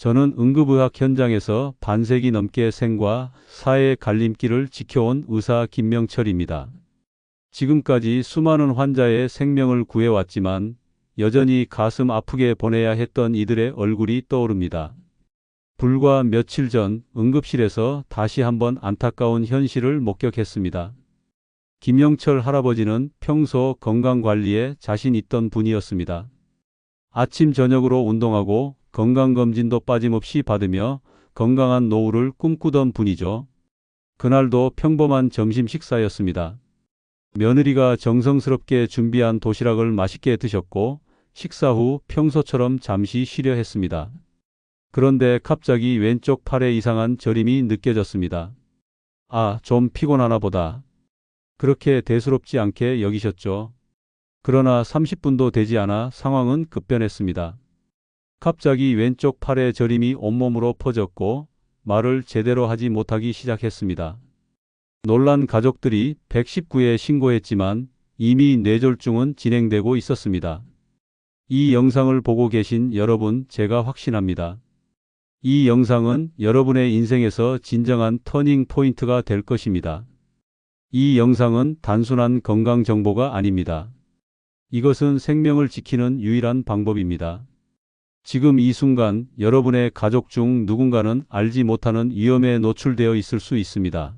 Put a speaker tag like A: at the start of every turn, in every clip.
A: 저는 응급의학 현장에서 반세기 넘게 생과 사의 갈림길을 지켜온 의사 김명철입니다. 지금까지 수많은 환자의 생명을 구해왔지만 여전히 가슴 아프게 보내야 했던 이들의 얼굴이 떠오릅니다. 불과 며칠 전 응급실에서 다시 한번 안타까운 현실을 목격했습니다. 김영철 할아버지는 평소 건강관리에 자신 있던 분이었습니다. 아침 저녁으로 운동하고 건강검진도 빠짐없이 받으며 건강한 노후를 꿈꾸던 분이죠. 그날도 평범한 점심 식사였습니다. 며느리가 정성스럽게 준비한 도시락을 맛있게 드셨고 식사 후 평소처럼 잠시 쉬려 했습니다. 그런데 갑자기 왼쪽 팔에 이상한 저림이 느껴졌습니다. 아, 좀 피곤하나 보다. 그렇게 대수롭지 않게 여기셨죠. 그러나 30분도 되지 않아 상황은 급변했습니다. 갑자기 왼쪽 팔에 저림이 온몸으로 퍼졌고 말을 제대로 하지 못하기 시작했습니다. 놀란 가족들이 119에 신고했지만 이미 뇌졸중은 진행되고 있었습니다. 이 영상을 보고 계신 여러분, 제가 확신합니다. 이 영상은 여러분의 인생에서 진정한 터닝 포인트가 될 것입니다. 이 영상은 단순한 건강 정보가 아닙니다. 이것은 생명을 지키는 유일한 방법입니다. 지금 이 순간 여러분의 가족 중 누군가는 알지 못하는 위험에 노출되어 있을 수 있습니다.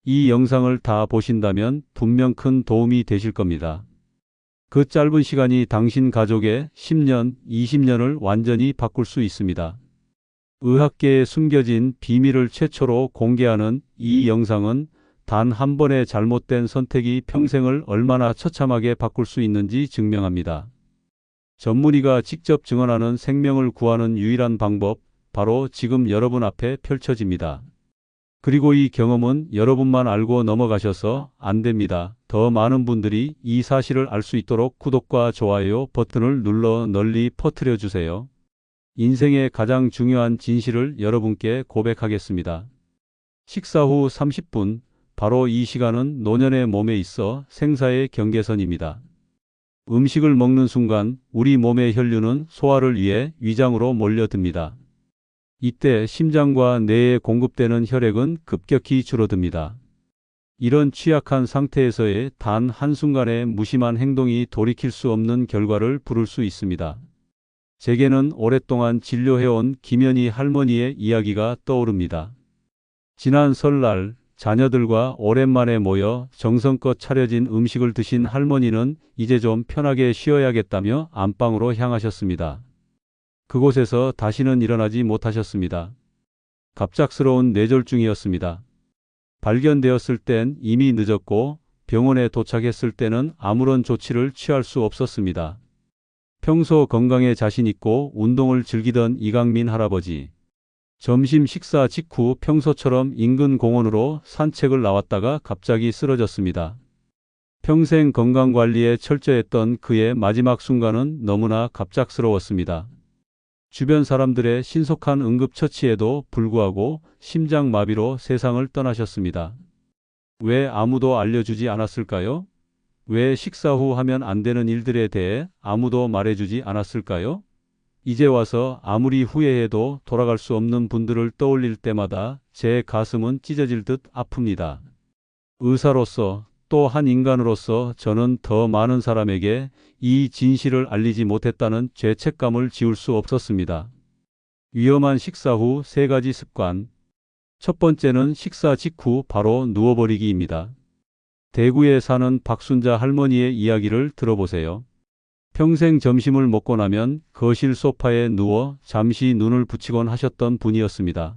A: 이 영상을 다 보신다면 분명 큰 도움이 되실 겁니다. 그 짧은 시간이 당신 가족의 10년, 20년을 완전히 바꿀 수 있습니다. 의학계에 숨겨진 비밀을 최초로 공개하는 이 영상은 단 한 번의 잘못된 선택이 평생을 얼마나 처참하게 바꿀 수 있는지 증명합니다. 전문의가 직접 증언하는 생명을 구하는 유일한 방법, 바로 지금 여러분 앞에 펼쳐집니다. 그리고 이 경험은 여러분만 알고 넘어가셔서 안 됩니다. 더 많은 분들이 이 사실을 알 수 있도록 구독과 좋아요 버튼을 눌러 널리 퍼뜨려 주세요. 인생의 가장 중요한 진실을 여러분께 고백하겠습니다. 식사 후 30분, 바로 이 시간은 노년의 몸에 있어 생사의 경계선입니다. 음식을 먹는 순간 우리 몸의 혈류는 소화를 위해 위장으로 몰려듭니다. 이때 심장과 뇌에 공급되는 혈액은 급격히 줄어듭니다. 이런 취약한 상태에서의 단 한순간의 무심한 행동이 돌이킬 수 없는 결과를 부를 수 있습니다. 제게는 오랫동안 진료해온 김연희 할머니의 이야기가 떠오릅니다. 지난 설날 자녀들과 오랜만에 모여 정성껏 차려진 음식을 드신 할머니는 이제 좀 편하게 쉬어야겠다며 안방으로 향하셨습니다. 그곳에서 다시는 일어나지 못하셨습니다. 갑작스러운 뇌졸중이었습니다. 발견되었을 땐 이미 늦었고 병원에 도착했을 때는 아무런 조치를 취할 수 없었습니다. 평소 건강에 자신 있고 운동을 즐기던 이강민 할아버지. 점심 식사 직후 평소처럼 인근 공원으로 산책을 나왔다가 갑자기 쓰러졌습니다. 평생 건강관리에 철저했던 그의 마지막 순간은 너무나 갑작스러웠습니다. 주변 사람들의 신속한 응급처치에도 불구하고 심장마비로 세상을 떠나셨습니다. 왜 아무도 알려주지 않았을까요? 왜 식사 후 하면 안 되는 일들에 대해 아무도 말해주지 않았을까요? 이제 와서 아무리 후회해도 돌아갈 수 없는 분들을 떠올릴 때마다 제 가슴은 찢어질 듯 아픕니다. 의사로서 또 한 인간으로서 저는 더 많은 사람에게 이 진실을 알리지 못했다는 죄책감을 지울 수 없었습니다. 위험한 식사 후 3가지 습관. 첫 번째는 식사 직후 바로 누워버리기입니다. 대구에 사는 박순자 할머니의 이야기를 들어보세요. 평생 점심을 먹고 나면 거실 소파에 누워 잠시 눈을 붙이곤 하셨던 분이었습니다.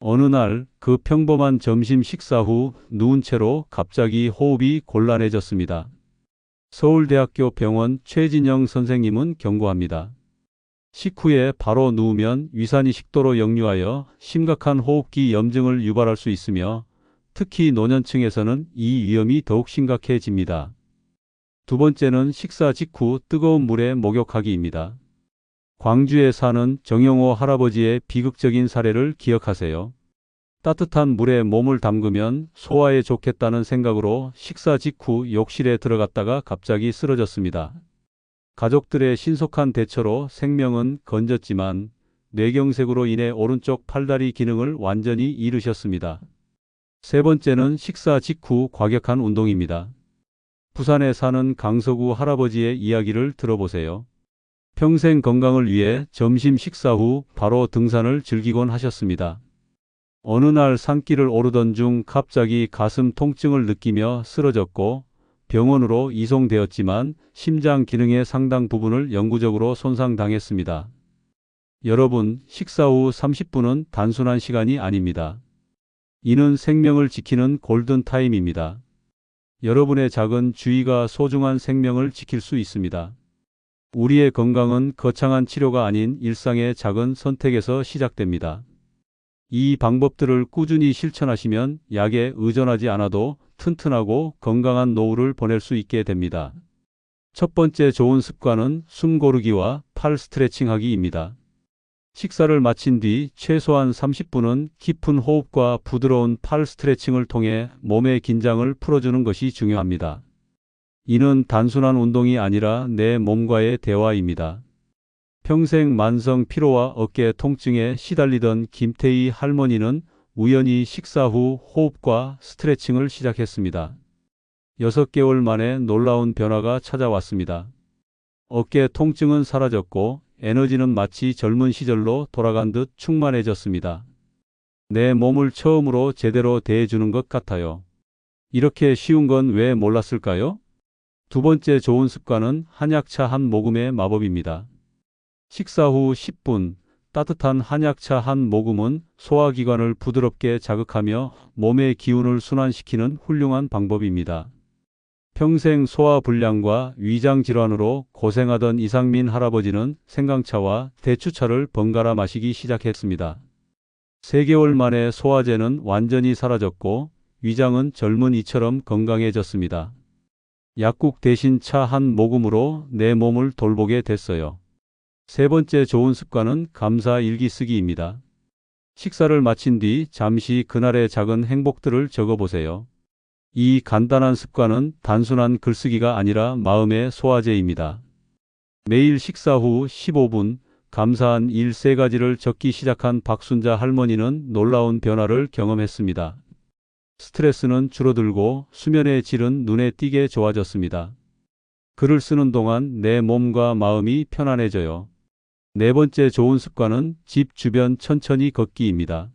A: 어느 날 그 평범한 점심 식사 후 누운 채로 갑자기 호흡이 곤란해졌습니다. 서울대학교 병원 최진영 선생님은 경고합니다. 식후에 바로 누우면 위산이 식도로 역류하여 심각한 호흡기 염증을 유발할 수 있으며 특히 노년층에서는 이 위험이 더욱 심각해집니다. 두 번째는 식사 직후 뜨거운 물에 목욕하기입니다. 광주에 사는 정영호 할아버지의 비극적인 사례를 기억하세요. 따뜻한 물에 몸을 담그면 소화에 좋겠다는 생각으로 식사 직후 욕실에 들어갔다가 갑자기 쓰러졌습니다. 가족들의 신속한 대처로 생명은 건졌지만 뇌경색으로 인해 오른쪽 팔다리 기능을 완전히 잃으셨습니다. 세 번째는 식사 직후 과격한 운동입니다. 부산에 사는 강서구 할아버지의 이야기를 들어보세요. 평생 건강을 위해 점심 식사 후 바로 등산을 즐기곤 하셨습니다. 어느 날 산길을 오르던 중 갑자기 가슴 통증을 느끼며 쓰러졌고 병원으로 이송되었지만 심장 기능의 상당 부분을 영구적으로 손상당했습니다. 여러분, 식사 후 30분은 단순한 시간이 아닙니다. 이는 생명을 지키는 골든타임입니다. 여러분의 작은 주의가 소중한 생명을 지킬 수 있습니다. 우리의 건강은 거창한 치료가 아닌 일상의 작은 선택에서 시작됩니다. 이 방법들을 꾸준히 실천하시면 약에 의존하지 않아도 튼튼하고 건강한 노후를 보낼 수 있게 됩니다. 첫 번째 좋은 습관은 숨 고르기와 팔 스트레칭하기입니다. 식사를 마친 뒤 최소한 30분은 깊은 호흡과 부드러운 팔 스트레칭을 통해 몸의 긴장을 풀어주는 것이 중요합니다. 이는 단순한 운동이 아니라 내 몸과의 대화입니다. 평생 만성 피로와 어깨 통증에 시달리던 김태희 할머니는 우연히 식사 후 호흡과 스트레칭을 시작했습니다. 6개월 만에 놀라운 변화가 찾아왔습니다. 어깨 통증은 사라졌고 에너지는 마치 젊은 시절로 돌아간 듯 충만해졌습니다. 내 몸을 처음으로 제대로 대해주는 것 같아요. 이렇게 쉬운 건 왜 몰랐을까요? 두 번째 좋은 습관은 한약차 한 모금의 마법입니다. 식사 후 10분, 따뜻한 한약차 한 모금은 소화기관을 부드럽게 자극하며 몸의 기운을 순환시키는 훌륭한 방법입니다. 평생 소화불량과 위장질환으로 고생하던 이상민 할아버지는 생강차와 대추차를 번갈아 마시기 시작했습니다. 3개월 만에 소화제는 완전히 사라졌고 위장은 젊은 이처럼 건강해졌습니다. 약국 대신 차 한 모금으로 내 몸을 돌보게 됐어요. 세 번째 좋은 습관은 감사 일기 쓰기입니다. 식사를 마친 뒤 잠시 그날의 작은 행복들을 적어보세요. 이 간단한 습관은 단순한 글쓰기가 아니라 마음의 소화제입니다. 매일 식사 후 15분 감사한 일 3가지를 적기 시작한 박순자 할머니는 놀라운 변화를 경험했습니다. 스트레스는 줄어들고 수면의 질은 눈에 띄게 좋아졌습니다. 글을 쓰는 동안 내 몸과 마음이 편안해져요. 네 번째 좋은 습관은 집 주변 천천히 걷기입니다.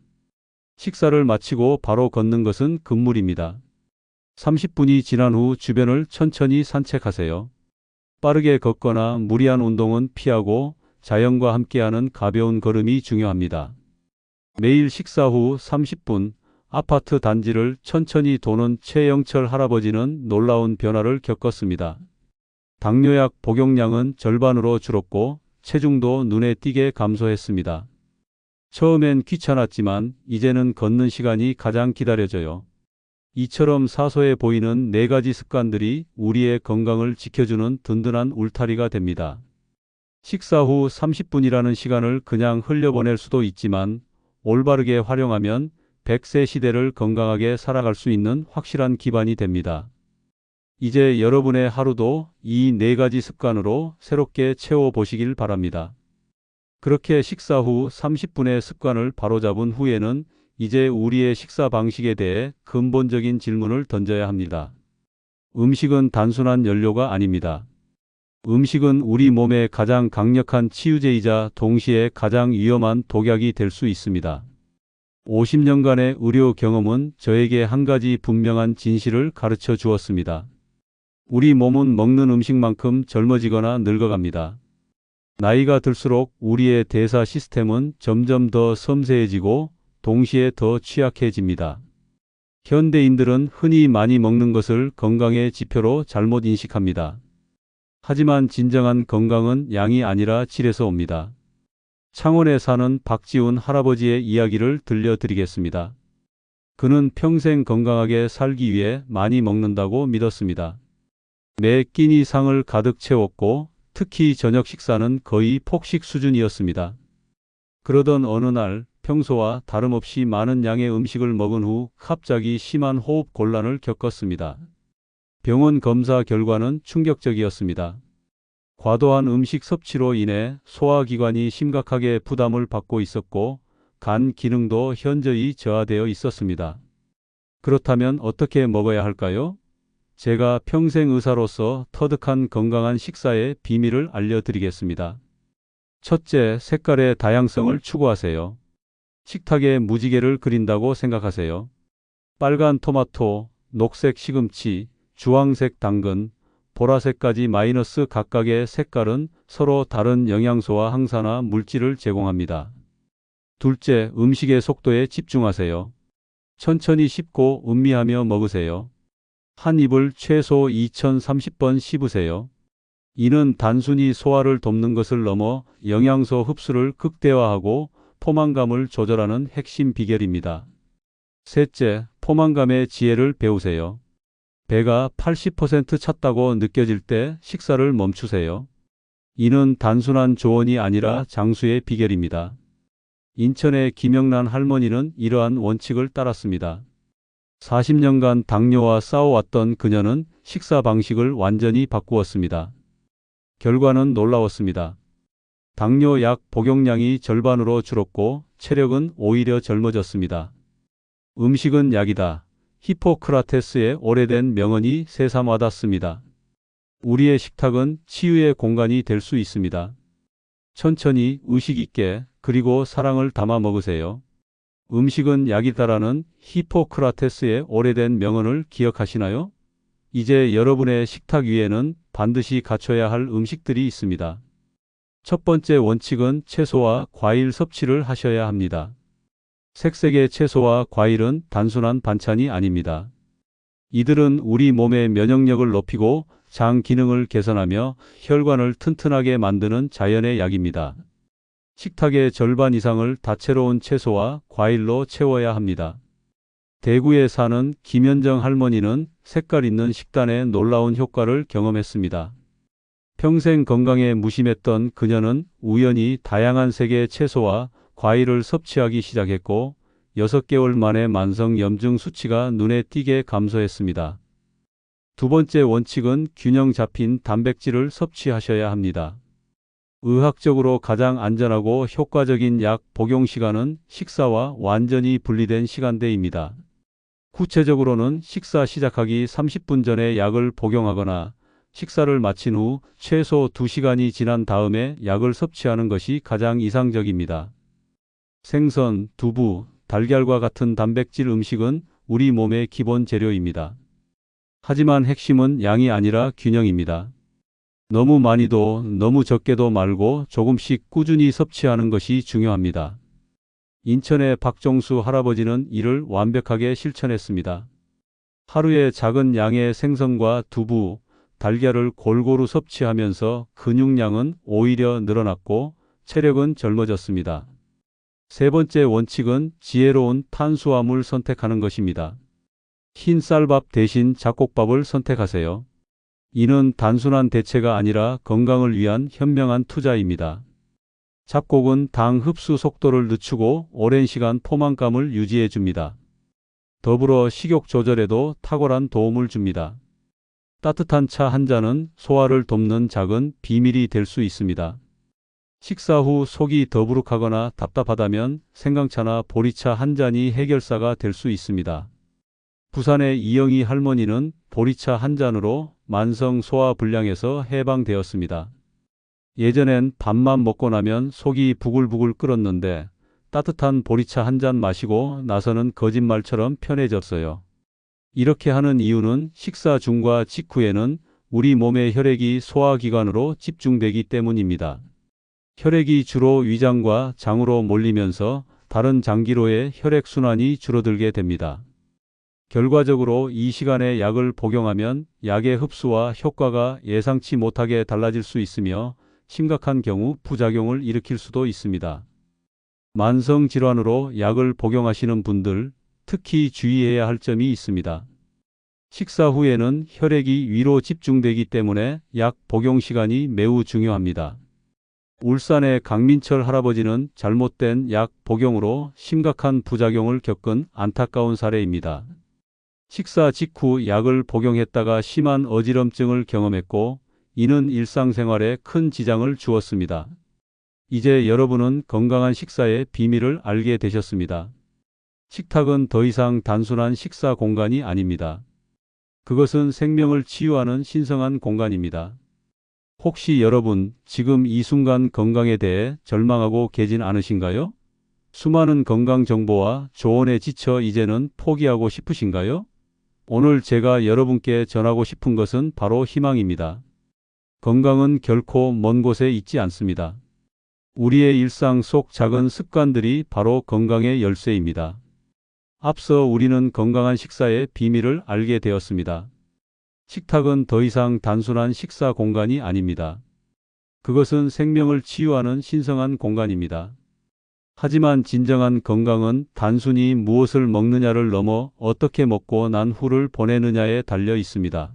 A: 식사를 마치고 바로 걷는 것은 금물입니다. 30분이 지난 후 주변을 천천히 산책하세요. 빠르게 걷거나 무리한 운동은 피하고 자연과 함께하는 가벼운 걸음이 중요합니다. 매일 식사 후 30분 아파트 단지를 천천히 도는 최영철 할아버지는 놀라운 변화를 겪었습니다. 당뇨약 복용량은 절반으로 줄었고 체중도 눈에 띄게 감소했습니다. 처음엔 귀찮았지만 이제는 걷는 시간이 가장 기다려져요. 이처럼 사소해 보이는 4가지 습관들이 우리의 건강을 지켜주는 든든한 울타리가 됩니다. 식사 후 30분이라는 시간을 그냥 흘려보낼 수도 있지만 올바르게 활용하면 100세 시대를 건강하게 살아갈 수 있는 확실한 기반이 됩니다. 이제 여러분의 하루도 이 4가지 습관으로 새롭게 채워보시길 바랍니다. 그렇게 식사 후 30분의 습관을 바로잡은 후에는 이제 우리의 식사 방식에 대해 근본적인 질문을 던져야 합니다. 음식은 단순한 연료가 아닙니다. 음식은 우리 몸의 가장 강력한 치유제이자 동시에 가장 위험한 독약이 될 수 있습니다. 50년간의 의료 경험은 저에게 한 가지 분명한 진실을 가르쳐 주었습니다. 우리 몸은 먹는 음식만큼 젊어지거나 늙어갑니다. 나이가 들수록 우리의 대사 시스템은 점점 더 섬세해지고 동시에 더 취약해집니다. 현대인들은 흔히 많이 먹는 것을 건강의 지표로 잘못 인식합니다. 하지만 진정한 건강은 양이 아니라 질에서 옵니다. 창원에 사는 박지훈 할아버지의 이야기를 들려드리겠습니다. 그는 평생 건강하게 살기 위해 많이 먹는다고 믿었습니다. 매 끼니 상을 가득 채웠고 특히 저녁 식사는 거의 폭식 수준이었습니다. 그러던 어느 날 평소와 다름없이 많은 양의 음식을 먹은 후 갑자기 심한 호흡 곤란을 겪었습니다. 병원 검사 결과는 충격적이었습니다. 과도한 음식 섭취로 인해 소화기관이 심각하게 부담을 받고 있었고 간 기능도 현저히 저하되어 있었습니다. 그렇다면 어떻게 먹어야 할까요? 제가 평생 의사로서 터득한 건강한 식사의 비밀을 알려드리겠습니다. 첫째, 색깔의 다양성을 추구하세요. 식탁에 무지개를 그린다고 생각하세요. 빨간 토마토, 녹색 시금치, 주황색 당근, 보라색까지 마이너스 각각의 색깔은 서로 다른 영양소와 항산화 물질을 제공합니다. 둘째, 음식의 속도에 집중하세요. 천천히 씹고 음미하며 먹으세요. 한 입을 최소 2030번 씹으세요. 이는 단순히 소화를 돕는 것을 넘어 영양소 흡수를 극대화하고 포만감을 조절하는 핵심 비결입니다. 셋째, 포만감의 지혜를 배우세요. 배가 80% 찼다고 느껴질 때 식사를 멈추세요. 이는 단순한 조언이 아니라 장수의 비결입니다. 인천의 김영란 할머니는 이러한 원칙을 따랐습니다. 40년간 당뇨와 싸워왔던 그녀는 식사 방식을 완전히 바꾸었습니다. 결과는 놀라웠습니다. 당뇨 약 복용량이 절반으로 줄었고 체력은 오히려 젊어졌습니다. 음식은 약이다. 히포크라테스의 오래된 명언이 새삼와닿습니다. 우리의 식탁은 치유의 공간이 될 수 있습니다. 천천히 의식 있게 그리고 사랑을 담아 먹으세요. 음식은 약이다라는 히포크라테스의 오래된 명언을 기억하시나요? 이제 여러분의 식탁 위에는 반드시 갖춰야 할 음식들이 있습니다. 첫 번째 원칙은 채소와 과일 섭취를 하셔야 합니다. 색색의 채소와 과일은 단순한 반찬이 아닙니다. 이들은 우리 몸의 면역력을 높이고 장 기능을 개선하며 혈관을 튼튼하게 만드는 자연의 약입니다. 식탁의 절반 이상을 다채로운 채소와 과일로 채워야 합니다. 대구에 사는 김현정 할머니는 색깔 있는 식단의 놀라운 효과를 경험했습니다. 평생 건강에 무심했던 그녀는 우연히 다양한 색의 채소와 과일을 섭취하기 시작했고 6개월 만에 만성 염증 수치가 눈에 띄게 감소했습니다. 두 번째 원칙은 균형 잡힌 단백질을 섭취하셔야 합니다. 의학적으로 가장 안전하고 효과적인 약 복용 시간은 식사와 완전히 분리된 시간대입니다. 구체적으로는 식사 시작하기 30분 전에 약을 복용하거나 식사를 마친 후 최소 2시간이 지난 다음에 약을 섭취하는 것이 가장 이상적입니다. 생선, 두부, 달걀과 같은 단백질 음식은 우리 몸의 기본 재료입니다. 하지만 핵심은 양이 아니라 균형입니다. 너무 많이도 너무 적게도 말고 조금씩 꾸준히 섭취하는 것이 중요합니다. 인천의 박종수 할아버지는 이를 완벽하게 실천했습니다. 하루에 작은 양의 생선과 두부, 달걀을 골고루 섭취하면서 근육량은 오히려 늘어났고 체력은 젊어졌습니다. 세 번째 원칙은 지혜로운 탄수화물 선택하는 것입니다. 흰 쌀밥 대신 잡곡밥을 선택하세요. 이는 단순한 대체가 아니라 건강을 위한 현명한 투자입니다. 잡곡은 당 흡수 속도를 늦추고 오랜 시간 포만감을 유지해 줍니다. 더불어 식욕 조절에도 탁월한 도움을 줍니다. 따뜻한 차 한 잔은 소화를 돕는 작은 비밀이 될 수 있습니다. 식사 후 속이 더부룩하거나 답답하다면 생강차나 보리차 한 잔이 해결사가 될 수 있습니다. 부산의 이영희 할머니는 보리차 한 잔으로 만성 소화불량에서 해방되었습니다. 예전엔 밥만 먹고 나면 속이 부글부글 끓었는데 따뜻한 보리차 한 잔 마시고 나서는 거짓말처럼 편해졌어요. 이렇게 하는 이유는 식사 중과 직후에는 우리 몸의 혈액이 소화기관으로 집중되기 때문입니다. 혈액이 주로 위장과 장으로 몰리면서 다른 장기로의 혈액순환이 줄어들게 됩니다. 결과적으로 이 시간에 약을 복용하면 약의 흡수와 효과가 예상치 못하게 달라질 수 있으며 심각한 경우 부작용을 일으킬 수도 있습니다. 만성 질환으로 약을 복용하시는 분들, 특히 주의해야 할 점이 있습니다. 식사 후에는 혈액이 위로 집중되기 때문에 약 복용 시간이 매우 중요합니다. 울산의 강민철 할아버지는 잘못된 약 복용으로 심각한 부작용을 겪은 안타까운 사례입니다. 식사 직후 약을 복용했다가 심한 어지럼증을 경험했고 이는 일상생활에 큰 지장을 주었습니다. 이제 여러분은 건강한 식사의 비밀을 알게 되셨습니다. 식탁은 더 이상 단순한 식사 공간이 아닙니다. 그것은 생명을 치유하는 신성한 공간입니다. 혹시 여러분, 지금 이 순간 건강에 대해 절망하고 계진 않으신가요? 수많은 건강 정보와 조언에 지쳐 이제는 포기하고 싶으신가요? 오늘 제가 여러분께 전하고 싶은 것은 바로 희망입니다. 건강은 결코 먼 곳에 있지 않습니다. 우리의 일상 속 작은 습관들이 바로 건강의 열쇠입니다. 앞서 우리는 건강한 식사의 비밀을 알게 되었습니다. 식탁은 더 이상 단순한 식사 공간이 아닙니다. 그것은 생명을 치유하는 신성한 공간입니다. 하지만 진정한 건강은 단순히 무엇을 먹느냐를 넘어 어떻게 먹고 난 후를 보내느냐에 달려 있습니다.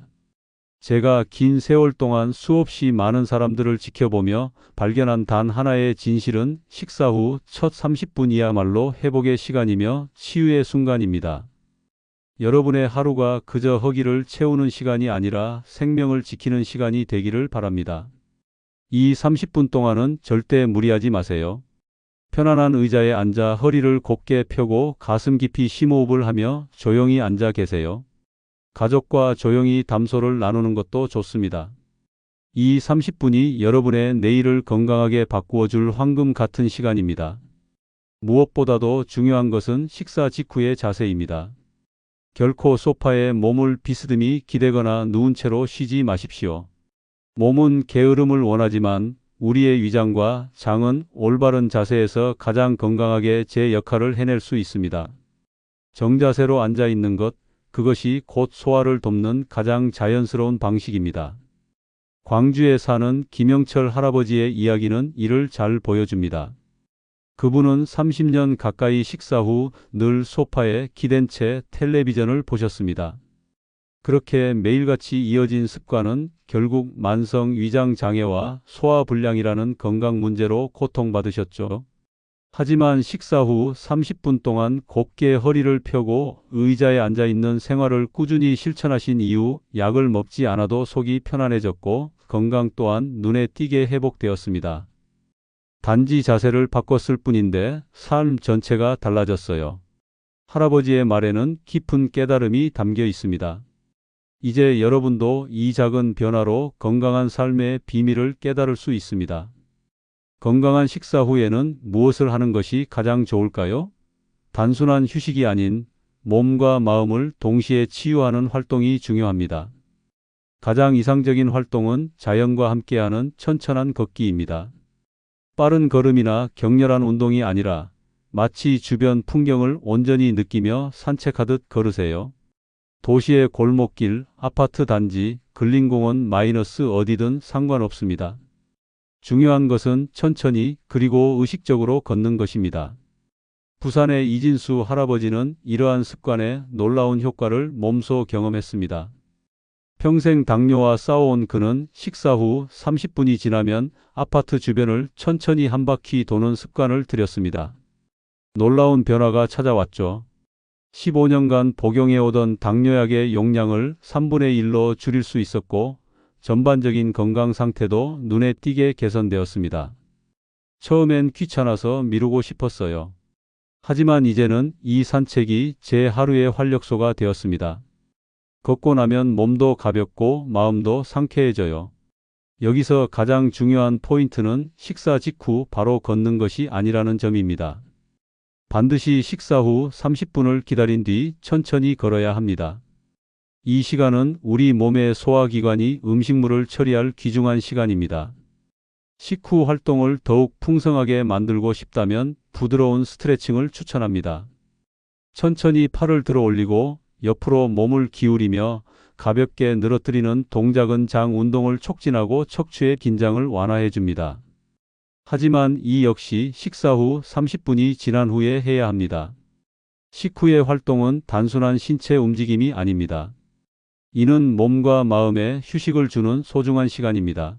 A: 제가 긴 세월 동안 수없이 많은 사람들을 지켜보며 발견한 단 하나의 진실은 식사 후 첫 30분이야말로 회복의 시간이며 치유의 순간입니다. 여러분의 하루가 그저 허기를 채우는 시간이 아니라 생명을 지키는 시간이 되기를 바랍니다. 이 30분 동안은 절대 무리하지 마세요. 편안한 의자에 앉아 허리를 곧게 펴고 가슴 깊이 심호흡을 하며 조용히 앉아 계세요. 가족과 조용히 담소를 나누는 것도 좋습니다. 이 30분이 여러분의 내일을 건강하게 바꾸어 줄 황금 같은 시간입니다. 무엇보다도 중요한 것은 식사 직후의 자세입니다. 결코 소파에 몸을 비스듬히 기대거나 누운 채로 쉬지 마십시오. 몸은 게으름을 원하지만 우리의 위장과 장은 올바른 자세에서 가장 건강하게 제 역할을 해낼 수 있습니다. 정자세로 앉아 있는 것, 그것이 곧 소화를 돕는 가장 자연스러운 방식입니다. 광주에 사는 김영철 할아버지의 이야기는 이를 잘 보여줍니다. 그분은 30년 가까이 식사 후 늘 소파에 기댄 채 텔레비전을 보셨습니다. 그렇게 매일같이 이어진 습관은 결국 만성 위장 장애와 소화불량이라는 건강 문제로 고통받으셨죠. 하지만 식사 후 30분 동안 곧게 허리를 펴고 의자에 앉아 있는 생활을 꾸준히 실천하신 이후 약을 먹지 않아도 속이 편안해졌고 건강 또한 눈에 띄게 회복되었습니다. 단지 자세를 바꿨을 뿐인데 삶 전체가 달라졌어요. 할아버지의 말에는 깊은 깨달음이 담겨 있습니다. 이제 여러분도 이 작은 변화로 건강한 삶의 비밀을 깨달을 수 있습니다. 건강한 식사 후에는 무엇을 하는 것이 가장 좋을까요? 단순한 휴식이 아닌 몸과 마음을 동시에 치유하는 활동이 중요합니다. 가장 이상적인 활동은 자연과 함께하는 천천한 걷기입니다. 빠른 걸음이나 격렬한 운동이 아니라 마치 주변 풍경을 온전히 느끼며 산책하듯 걸으세요. 도시의 골목길, 아파트 단지, 근린공원 마이너스 어디든 상관없습니다. 중요한 것은 천천히 그리고 의식적으로 걷는 것입니다. 부산의 이진수 할아버지는 이러한 습관에 놀라운 효과를 몸소 경험했습니다. 평생 당뇨와 싸워온 그는 식사 후 30분이 지나면 아파트 주변을 천천히 한 바퀴 도는 습관을 들였습니다. 놀라운 변화가 찾아왔죠. 15년간 복용해오던 당뇨약의 용량을 3분의 1로 줄일 수 있었고 전반적인 건강 상태도 눈에 띄게 개선되었습니다. 처음엔 귀찮아서 미루고 싶었어요. 하지만 이제는 이 산책이 제 하루의 활력소가 되었습니다. 걷고 나면 몸도 가볍고 마음도 상쾌해져요. 여기서 가장 중요한 포인트는 식사 직후 바로 걷는 것이 아니라는 점입니다. 반드시 식사 후 30분을 기다린 뒤 천천히 걸어야 합니다. 이 시간은 우리 몸의 소화기관이 음식물을 처리할 귀중한 시간입니다. 식후 활동을 더욱 풍성하게 만들고 싶다면 부드러운 스트레칭을 추천합니다. 천천히 팔을 들어 올리고 옆으로 몸을 기울이며 가볍게 늘어뜨리는 동작은 장 운동을 촉진하고 척추의 긴장을 완화해 줍니다. 하지만 이 역시 식사 후 30분이 지난 후에 해야 합니다. 식후의 활동은 단순한 신체 움직임이 아닙니다. 이는 몸과 마음에 휴식을 주는 소중한 시간입니다.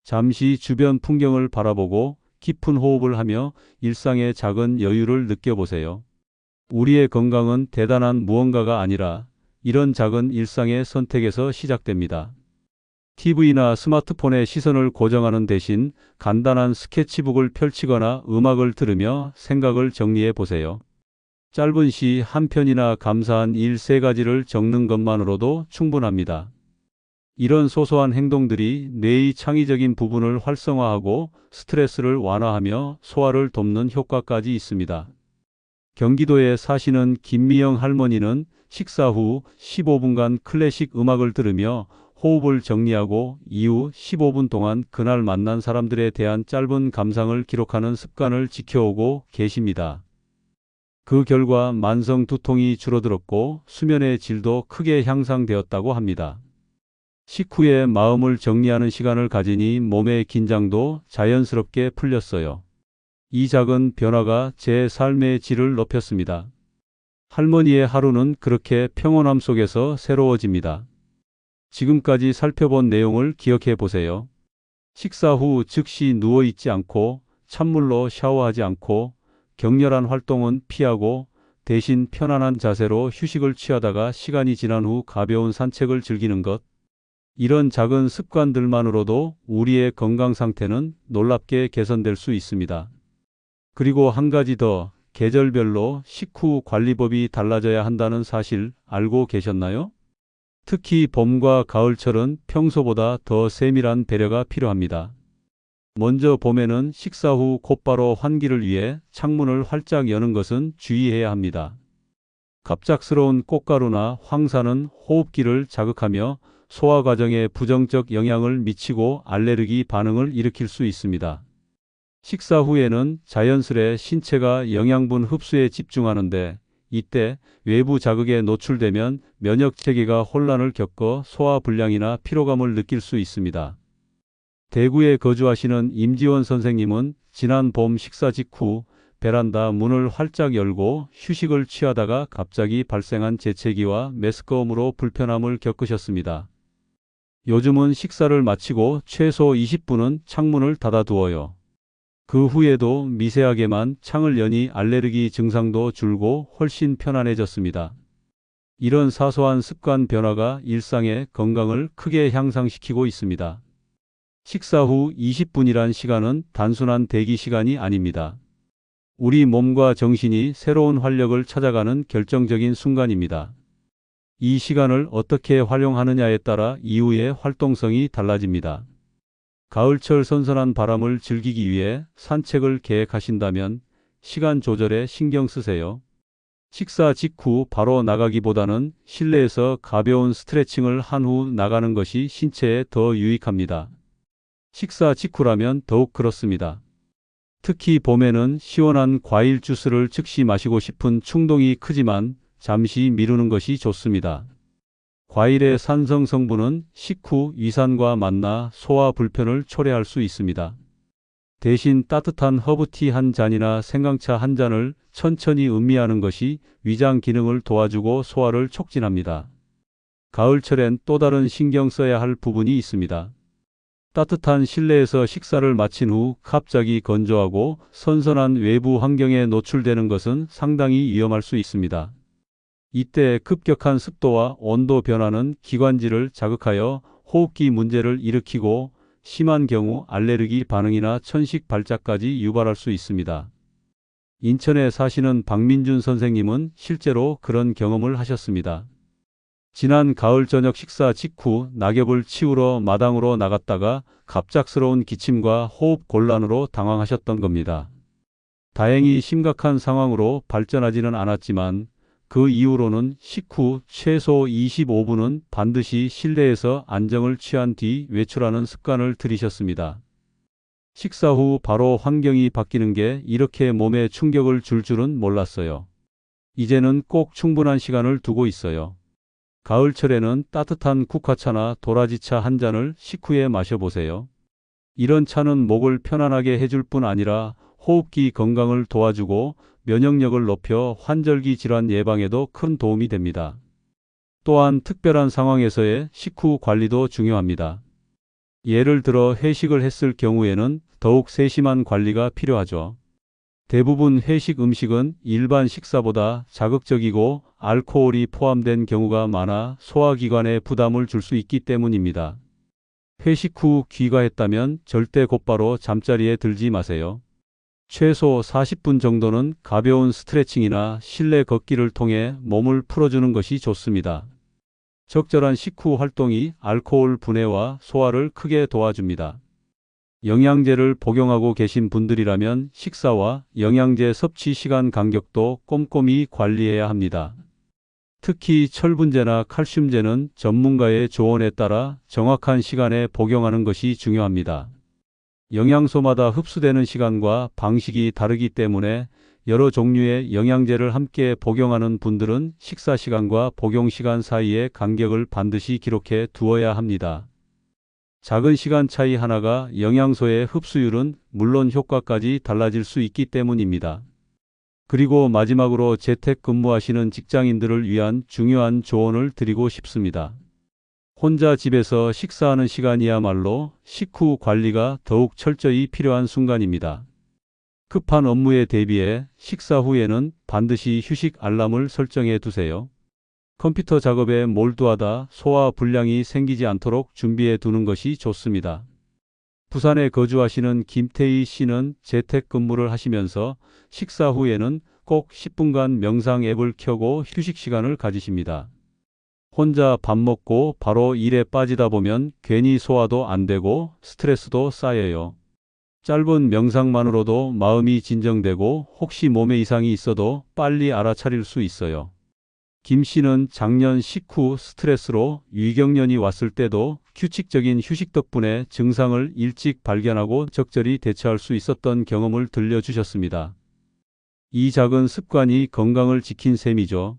A: 잠시 주변 풍경을 바라보고 깊은 호흡을 하며 일상의 작은 여유를 느껴보세요. 우리의 건강은 대단한 무언가가 아니라 이런 작은 일상의 선택에서 시작됩니다. TV나 스마트폰에 시선을 고정하는 대신 간단한 스케치북을 펼치거나 음악을 들으며 생각을 정리해 보세요. 짧은 시 한 편이나 감사한 일 세 가지를 적는 것만으로도 충분합니다. 이런 소소한 행동들이 뇌의 창의적인 부분을 활성화하고 스트레스를 완화하며 소화를 돕는 효과까지 있습니다. 경기도에 사시는 김미영 할머니는 식사 후 15분간 클래식 음악을 들으며 호흡을 정리하고 이후 15분 동안 그날 만난 사람들에 대한 짧은 감상을 기록하는 습관을 지켜오고 계십니다. 그 결과 만성 두통이 줄어들었고 수면의 질도 크게 향상되었다고 합니다. 식후에 마음을 정리하는 시간을 가지니 몸의 긴장도 자연스럽게 풀렸어요. 이 작은 변화가 제 삶의 질을 높였습니다. 할머니의 하루는 그렇게 평온함 속에서 새로워집니다. 지금까지 살펴본 내용을 기억해 보세요. 식사 후 즉시 누워 있지 않고 찬물로 샤워하지 않고 격렬한 활동은 피하고 대신 편안한 자세로 휴식을 취하다가 시간이 지난 후 가벼운 산책을 즐기는 것. 이런 작은 습관들만으로도 우리의 건강 상태는 놀랍게 개선될 수 있습니다. 그리고 한 가지 더, 계절별로 식후 관리법이 달라져야 한다는 사실 알고 계셨나요? 특히 봄과 가을철은 평소보다 더 세밀한 배려가 필요합니다. 먼저 봄에는 식사 후 곧바로 환기를 위해 창문을 활짝 여는 것은 주의해야 합니다. 갑작스러운 꽃가루나 황사는 호흡기를 자극하며 소화 과정에 부정적 영향을 미치고 알레르기 반응을 일으킬 수 있습니다. 식사 후에는 자연스레 신체가 영양분 흡수에 집중하는데 이때 외부 자극에 노출되면 면역 체계가 혼란을 겪어 소화 불량이나 피로감을 느낄 수 있습니다. 대구에 거주하시는 임지원 선생님은 지난 봄 식사 직후 베란다 문을 활짝 열고 휴식을 취하다가 갑자기 발생한 재채기와 메스꺼움으로 불편함을 겪으셨습니다. 요즘은 식사를 마치고 최소 20분은 창문을 닫아두어요. 그 후에도 미세하게만 창을 여니 알레르기 증상도 줄고 훨씬 편안해졌습니다. 이런 사소한 습관 변화가 일상의 건강을 크게 향상시키고 있습니다. 식사 후 20분이란 시간은 단순한 대기 시간이 아닙니다. 우리 몸과 정신이 새로운 활력을 찾아가는 결정적인 순간입니다. 이 시간을 어떻게 활용하느냐에 따라 이후의 활동성이 달라집니다. 가을철 선선한 바람을 즐기기 위해 산책을 계획하신다면 시간 조절에 신경 쓰세요. 식사 직후 바로 나가기보다는 실내에서 가벼운 스트레칭을 한 후 나가는 것이 신체에 더 유익합니다. 식사 직후라면 더욱 그렇습니다. 특히 봄에는 시원한 과일 주스를 즉시 마시고 싶은 충동이 크지만 잠시 미루는 것이 좋습니다. 과일의 산성 성분은 식후 위산과 만나 소화 불편을 초래할 수 있습니다. 대신 따뜻한 허브티 한 잔이나 생강차 한 잔을 천천히 음미하는 것이 위장 기능을 도와주고 소화를 촉진합니다. 가을철엔 또 다른 신경 써야 할 부분이 있습니다. 따뜻한 실내에서 식사를 마친 후 갑자기 건조하고 선선한 외부 환경에 노출되는 것은 상당히 위험할 수 있습니다. 이때 급격한 습도와 온도 변화는 기관지를 자극하여 호흡기 문제를 일으키고 심한 경우 알레르기 반응이나 천식 발작까지 유발할 수 있습니다. 인천에 사시는 박민준 선생님은 실제로 그런 경험을 하셨습니다. 지난 가을 저녁 식사 직후 낙엽을 치우러 마당으로 나갔다가 갑작스러운 기침과 호흡 곤란으로 당황하셨던 겁니다. 다행히 심각한 상황으로 발전하지는 않았지만 그 이후로는 식후 최소 25분은 반드시 실내에서 안정을 취한 뒤 외출하는 습관을 들이셨습니다. 식사 후 바로 환경이 바뀌는 게 이렇게 몸에 충격을 줄 줄은 몰랐어요. 이제는 꼭 충분한 시간을 두고 있어요. 가을철에는 따뜻한 국화차나 도라지차 한 잔을 식후에 마셔보세요. 이런 차는 목을 편안하게 해줄 뿐 아니라 호흡기 건강을 도와주고 면역력을 높여 환절기 질환 예방에도 큰 도움이 됩니다. 또한 특별한 상황에서의 식후 관리도 중요합니다. 예를 들어 회식을 했을 경우에는 더욱 세심한 관리가 필요하죠. 대부분 회식 음식은 일반 식사보다 자극적이고 알코올이 포함된 경우가 많아 소화기관에 부담을 줄 수 있기 때문입니다. 회식 후 귀가했다면 절대 곧바로 잠자리에 들지 마세요. 최소 40분 정도는 가벼운 스트레칭이나 실내 걷기를 통해 몸을 풀어주는 것이 좋습니다. 적절한 식후 활동이 알코올 분해와 소화를 크게 도와줍니다. 영양제를 복용하고 계신 분들이라면 식사와 영양제 섭취 시간 간격도 꼼꼼히 관리해야 합니다. 특히 철분제나 칼슘제는 전문가의 조언에 따라 정확한 시간에 복용하는 것이 중요합니다. 영양소마다 흡수되는 시간과 방식이 다르기 때문에 여러 종류의 영양제를 함께 복용하는 분들은 식사 시간과 복용 시간 사이의 간격을 반드시 기록해 두어야 합니다. 작은 시간 차이 하나가 영양소의 흡수율은 물론 효과까지 달라질 수 있기 때문입니다. 그리고 마지막으로 재택근무하시는 직장인들을 위한 중요한 조언을 드리고 싶습니다. 혼자 집에서 식사하는 시간이야말로 식후 관리가 더욱 철저히 필요한 순간입니다. 급한 업무에 대비해 식사 후에는 반드시 휴식 알람을 설정해 두세요. 컴퓨터 작업에 몰두하다 소화 불량이 생기지 않도록 준비해 두는 것이 좋습니다. 부산에 거주하시는 김태희 씨는 재택근무를 하시면서 식사 후에는 꼭 10분간 명상 앱을 켜고 휴식 시간을 가지십니다. 혼자 밥 먹고 바로 일에 빠지다 보면 괜히 소화도 안 되고 스트레스도 쌓여요. 짧은 명상만으로도 마음이 진정되고 혹시 몸에 이상이 있어도 빨리 알아차릴 수 있어요. 김 씨는 작년 식후 스트레스로 위경련이 왔을 때도 규칙적인 휴식 덕분에 증상을 일찍 발견하고 적절히 대처할 수 있었던 경험을 들려주셨습니다. 이 작은 습관이 건강을 지킨 셈이죠.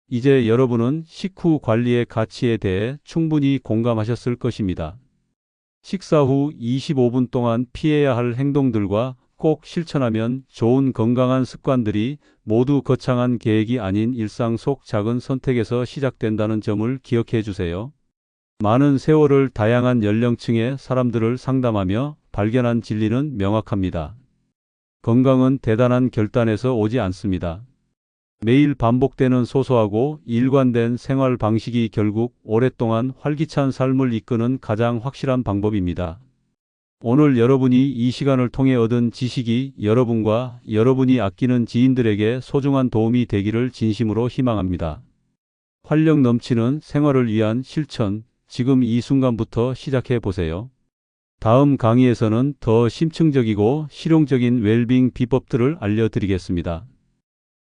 A: 이제 여러분은 식후 관리의 가치에 대해 충분히 공감하셨을 것입니다. 식사 후 25분 동안 피해야 할 행동들과 꼭 실천하면 좋은 건강한 습관들이 모두 거창한 계획이 아닌 일상 속 작은 선택에서 시작된다는 점을 기억해 주세요. 많은 세월을 다양한 연령층의 사람들을 상담하며 발견한 진리는 명확합니다. 건강은 대단한 결단에서 오지 않습니다. 매일 반복되는 소소하고 일관된 생활 방식이 결국 오랫동안 활기찬 삶을 이끄는 가장 확실한 방법입니다. 오늘 여러분이 이 시간을 통해 얻은 지식이 여러분과 여러분이 아끼는 지인들에게 소중한 도움이 되기를 진심으로 희망합니다. 활력 넘치는 생활을 위한 실천, 지금 이 순간부터 시작해 보세요. 다음 강의에서는 더 심층적이고 실용적인 웰빙 비법들을 알려드리겠습니다.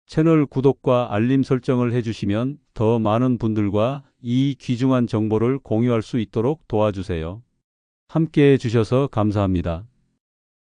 A: 채널 구독과 알림 설정을 해주시면 더 많은 분들과 이 귀중한 정보를 공유할 수 있도록 도와주세요. 함께 해주셔서 감사합니다.